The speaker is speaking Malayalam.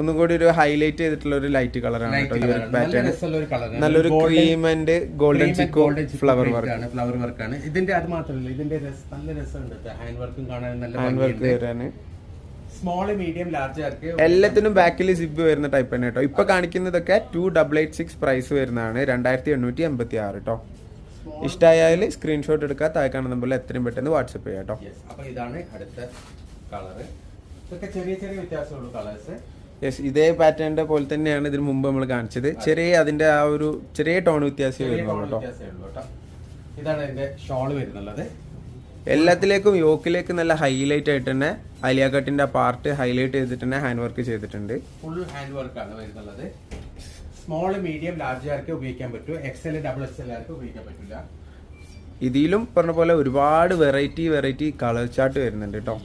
ഒന്നും കൂടി ഒരു ഹൈലൈറ്റ് ചെയ്തിട്ടുള്ള ഒരു ലൈറ്റ് കളറാണ് കേട്ടോ ഈ ഒരു പാറ്റേൺ. നല്ലൊരു cream and golden Chicco flower വർക്കാണ് ഇതിന്റെ. അത് മാത്രമല്ല ഇതിന്റെ നല്ല രസമുണ്ട്, ഹാൻഡ് വർക്കും കാണാൻ നല്ല ഹാൻഡ് വർക്ക് വരാന്. സ്മോൾ മീഡിയം ലാർജ് ആർക്ക് എല്ലാത്തിനും ബാക്കിൽ സിബ് വരുന്ന ടൈപ്പ് തന്നെ കേട്ടോ. ഇപ്പൊ കാണിക്കുന്നതൊക്കെ 2886 പ്രൈസ് വരുന്നതാണ്, 2886 കേട്ടോ. ഇഷ്ടമായാൽ സ്ക്രീൻഷോട്ട് എടുക്കുക, താഴെ കാണുന്ന നമ്പറിൽ എത്രയും പെട്ടെന്ന് വാട്സപ്പ് ചെയ്യാം കേട്ടോ. അപ്പൊ ഇതാണ് അടുത്ത കളർ. ഇതൊക്കെ ചെറിയ ചെറിയ വ്യത്യാസമുള്ള കളേഴ്സ്. യെസ്, ഇതേ പാറ്റേണിന്റെ പോലെ തന്നെയാണ് ഇതിന് മുമ്പ് നമ്മൾ കാണിച്ചത്. ചെറിയ അതിന്റെ ആ ഒരു ചെറിയ ടോൺ വ്യത്യാസം വരുന്നുള്ളൂ കേട്ടോ. ഇതാണ് ഇതിന്റെ ഷോൾ വരുന്നുള്ളത്. എല്ലാത്തിലേക്കും യോക്കിലേക്ക് നല്ല ഹൈലൈറ്റ് ആയിട്ട് തന്നെ അലിയ കട്ടിന്റെ പാർട്ട് ഹൈലൈറ്റ് ചെയ്തിട്ട് തന്നെ ഹാൻഡ് വർക്ക് ചെയ്തിട്ടുണ്ട്. ഫുൾ ഹാൻഡ് വർക്ക് ആണ് വരുന്നുള്ളത്. സ്മോൾ മീഡിയം ലാർജ് ആർക്ക് ഉപയോഗിക്കാൻ പറ്റും, XL ഡബിൾ XL ആർക്ക് ഉപയോഗിക്കാൻ പറ്റില്ല. ഇതിലും പറഞ്ഞ പോലെ ഒരുപാട് വെറൈറ്റി കളർ ചാർട്ട് വരുന്നുണ്ട് കേട്ടോ.